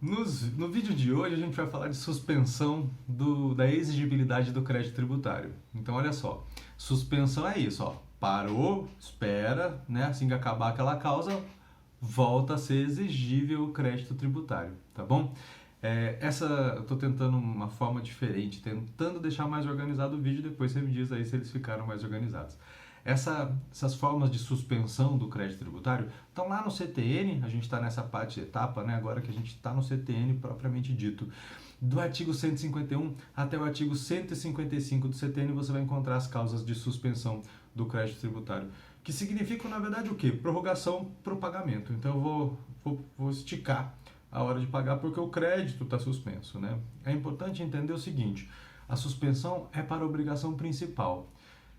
No vídeo de hoje a gente vai falar de suspensão da exigibilidade do crédito tributário. Então olha só, suspensão é isso, ó, parou, espera, né? Assim que acabar aquela causa, volta a ser exigível o crédito tributário, tá bom? Eu tô tentando uma forma diferente, tentando deixar mais organizado o vídeo, depois você me diz aí se eles ficaram mais organizados. Essas formas de suspensão do crédito tributário estão lá no CTN, a gente está nessa etapa, né, agora que a gente está no CTN propriamente dito. Do artigo 151 até o artigo 155 do CTN você vai encontrar as causas de suspensão do crédito tributário, que significam, na verdade, o quê? Prorrogação para o pagamento. Então eu vou esticar a hora de pagar porque o crédito está suspenso, né? É importante entender o seguinte, a suspensão é para a obrigação principal,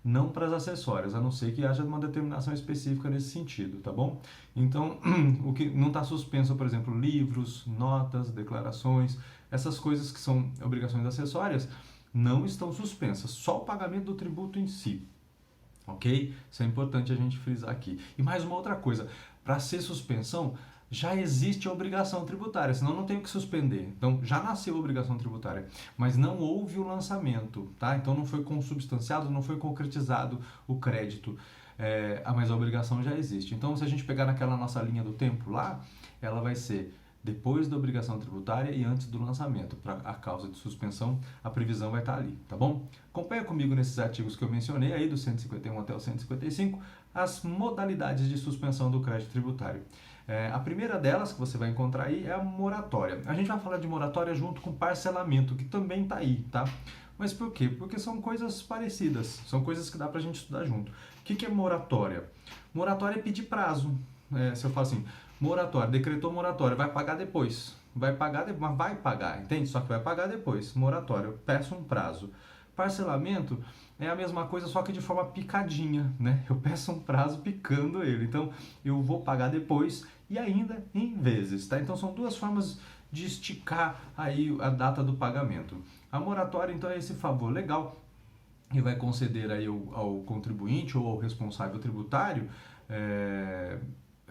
não para as acessórias, a não ser que haja uma determinação específica nesse sentido, tá bom? Então, o que não está suspenso, por exemplo, livros, notas, declarações, essas coisas que são obrigações acessórias, não estão suspensas, só o pagamento do tributo em si, ok? Isso é importante a gente frisar aqui. E mais uma outra coisa, para ser suspensão, já existe a obrigação tributária, senão não tem o que suspender. Então, já nasceu a obrigação tributária, mas não houve o lançamento, tá? Então, não foi consubstanciado, não foi concretizado o crédito, mas a obrigação já existe. Então, se a gente pegar naquela nossa linha do tempo lá, ela vai ser depois da obrigação tributária e antes do lançamento. Para a causa de suspensão, a previsão vai estar ali, tá bom? Acompanha comigo nesses artigos que eu mencionei aí, do 151 até o 155, as modalidades de suspensão do crédito tributário. A primeira delas que você vai encontrar aí é a moratória. A gente vai falar de moratória junto com parcelamento, que também está aí, tá? Mas por quê? Porque são coisas parecidas, são coisas que dá pra gente estudar junto. O que é moratória? Moratória é pedir prazo. Se eu falo assim, moratória, decretou moratória, vai pagar depois. Vai pagar, mas vai pagar, entende? Só que vai pagar depois. Moratória, eu peço um prazo. Parcelamento é a mesma coisa, só que de forma picadinha, né? Eu peço um prazo picando ele. Então, eu vou pagar depois e ainda em vezes, tá? Então, são duas formas de esticar aí a data do pagamento. A moratória, então, é esse favor legal e vai conceder aí ao contribuinte ou ao responsável tributário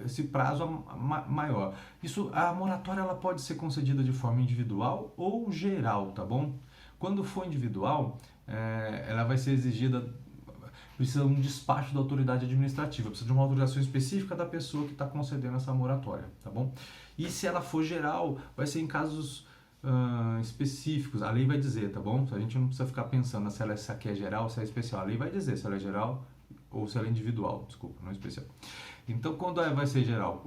esse prazo maior. A moratória ela pode ser concedida de forma individual ou geral, tá bom? Quando for individual, ela vai ser exigida, precisa de um despacho da autoridade administrativa, precisa de uma autorização específica da pessoa que está concedendo essa moratória, tá bom? E se ela for geral, vai ser em casos específicos, a lei vai dizer, tá bom? A gente não precisa ficar pensando se ela aqui é geral ou se é especial, a lei vai dizer se ela é geral ou se ela é individual, desculpa, não é especial. Então, quando vai ser geral?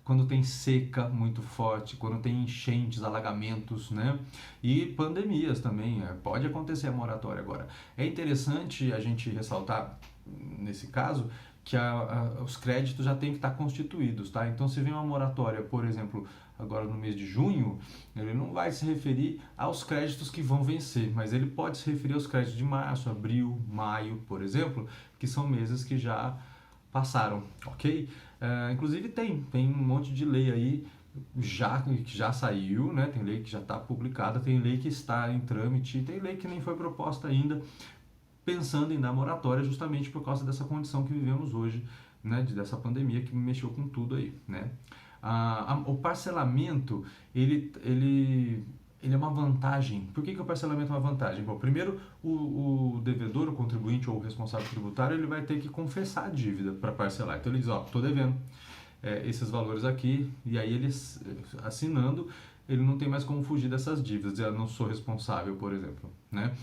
Quando tem seca muito forte, quando tem enchentes, alagamentos, né? E pandemias também, pode acontecer a moratória agora. É interessante a gente ressaltar, nesse caso, que os créditos já têm que estar constituídos, tá? Então, se vem uma moratória, por exemplo, agora no mês de junho, ele não vai se referir aos créditos que vão vencer, mas ele pode se referir aos créditos de março, abril, maio, por exemplo, que são meses que já passaram, ok? Inclusive tem um monte de lei aí que já saiu, né? Tem lei que já está publicada, tem lei que está em trâmite, tem lei que nem foi proposta ainda, pensando em dar moratória justamente por causa dessa condição que vivemos hoje, né? Dessa pandemia que mexeu com tudo aí, né? O parcelamento, ele é uma vantagem. Por que o parcelamento é uma vantagem? Bom, primeiro, o devedor, o contribuinte ou o responsável tributário, ele vai ter que confessar a dívida para parcelar. Então ele diz, ó, estou devendo esses valores aqui, e aí ele assinando, ele não tem mais como fugir dessas dívidas, eu não sou responsável, por exemplo, né?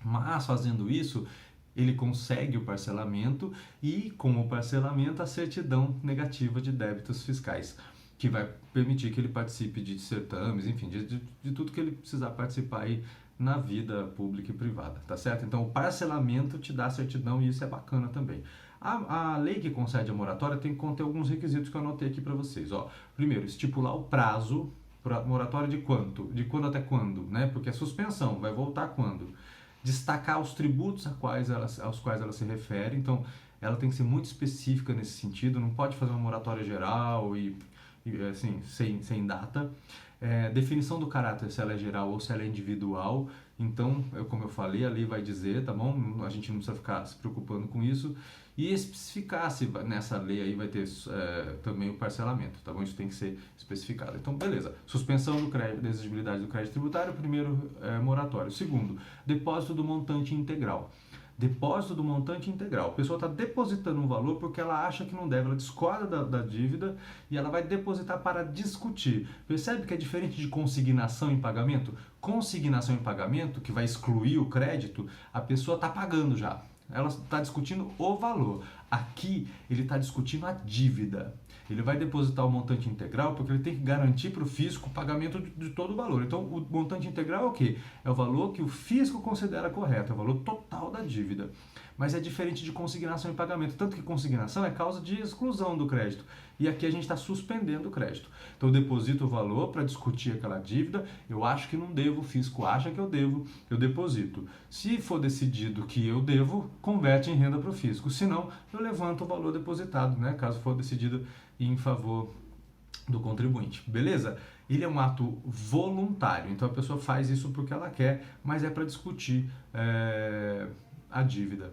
Mas fazendo isso, ele consegue o parcelamento e, com o parcelamento, a certidão negativa de débitos fiscais, que vai permitir que ele participe de certames, enfim, de tudo que ele precisar participar aí na vida pública e privada, tá certo? Então, o parcelamento te dá certidão e isso é bacana também. A lei que concede a moratória tem que conter alguns requisitos que eu anotei aqui para vocês. Ó. Primeiro, estipular o prazo para moratória de quanto? De quando até quando, né? Porque é suspensão, vai voltar quando? Destacar os tributos aos quais ela se refere, então ela tem que ser muito específica nesse sentido, não pode fazer uma moratória geral e assim, sem data. Definição do caráter, se ela é geral ou se ela é individual, então, como eu falei, a lei vai dizer, tá bom? A gente não precisa ficar se preocupando com isso. e especificar se nessa lei aí vai ter também o parcelamento, tá bom? Isso tem que ser especificado. Então, beleza. Suspensão da exigibilidade do crédito tributário, primeiro, moratório. Segundo, depósito do montante integral. Depósito do montante integral. A pessoa está depositando um valor porque ela acha que não deve, ela discorda da dívida e ela vai depositar para discutir. Percebe que é diferente de consignação em pagamento? Consignação em pagamento, que vai excluir o crédito, a pessoa está pagando já. Ela está discutindo o valor. Aqui ele está discutindo a dívida. Ele vai depositar o montante integral porque ele tem que garantir para o fisco o pagamento de todo o valor. Então, o montante integral é o quê? É o valor que o fisco considera correto, é o valor total da dívida. Mas é diferente de consignação em pagamento, tanto que consignação é causa de exclusão do crédito. E aqui a gente está suspendendo o crédito. Então, eu deposito o valor para discutir aquela dívida, eu acho que não devo, o fisco acha que eu devo, eu deposito. Se for decidido que eu devo, converte em renda para o fisco. Se não, eu levanto o valor depositado, né? Caso for decidido em favor do contribuinte, beleza? Ele é um ato voluntário, então a pessoa faz isso porque ela quer, mas é para discutir a dívida.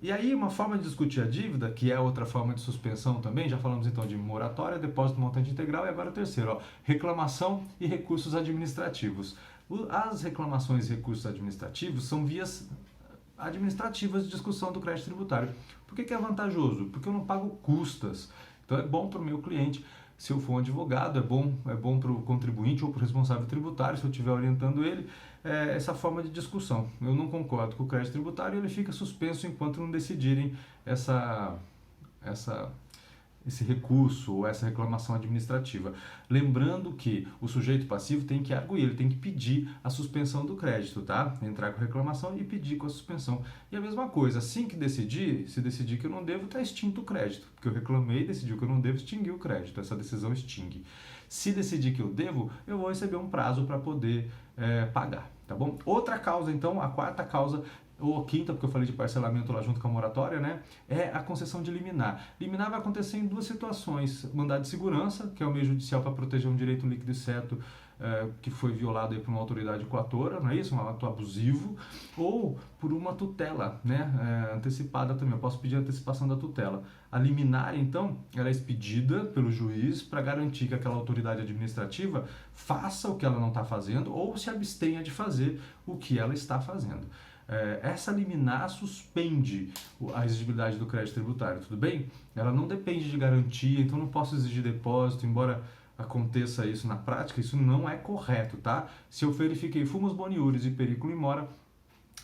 E aí, uma forma de discutir a dívida, que é outra forma de suspensão também, já falamos então de moratória, depósito montante integral, e agora o terceiro, reclamação e recursos administrativos. As reclamações e recursos administrativos são vias administrativas de discussão do crédito tributário. Por que é vantajoso? Porque eu não pago custas. Então é bom para o meu cliente, se eu for um advogado, é bom para o contribuinte ou para o responsável tributário, se eu estiver orientando ele, essa forma de discussão. Eu não concordo com o crédito tributário e ele fica suspenso enquanto não decidirem esse recurso ou essa reclamação administrativa. Lembrando que o sujeito passivo tem que arguir, ele tem que pedir a suspensão do crédito, tá? Entrar com reclamação e pedir com a suspensão. E a mesma coisa, assim que se decidir que eu não devo, está extinto o crédito, porque eu reclamei, decidiu que eu não devo, extinguiu o crédito, essa decisão extingue. Se decidir que eu devo, eu vou receber um prazo para poder pagar, tá bom? Outra causa, então, a quarta causa, ou a quinta, porque eu falei de parcelamento lá junto com a moratória, né? É a concessão de liminar. Liminar vai acontecer em duas situações. Mandado de segurança, que é o meio judicial para proteger um direito líquido e certo que foi violado aí por uma autoridade coatora, não é isso? Um ato abusivo. Ou por uma tutela, né? Antecipada também. Eu posso pedir a antecipação da tutela. A liminar, então, ela é expedida pelo juiz para garantir que aquela autoridade administrativa faça o que ela não está fazendo ou se abstenha de fazer o que ela está fazendo. Essa liminar suspende a exigibilidade do crédito tributário, tudo bem? Ela não depende de garantia, então não posso exigir depósito, embora aconteça isso na prática, isso não é correto, tá? Se eu verifiquei fumus boniuris e periculum in mora,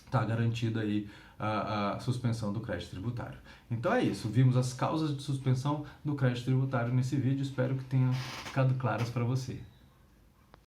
está garantida aí a suspensão do crédito tributário. Então é isso, vimos as causas de suspensão do crédito tributário nesse vídeo, espero que tenham ficado claras para você.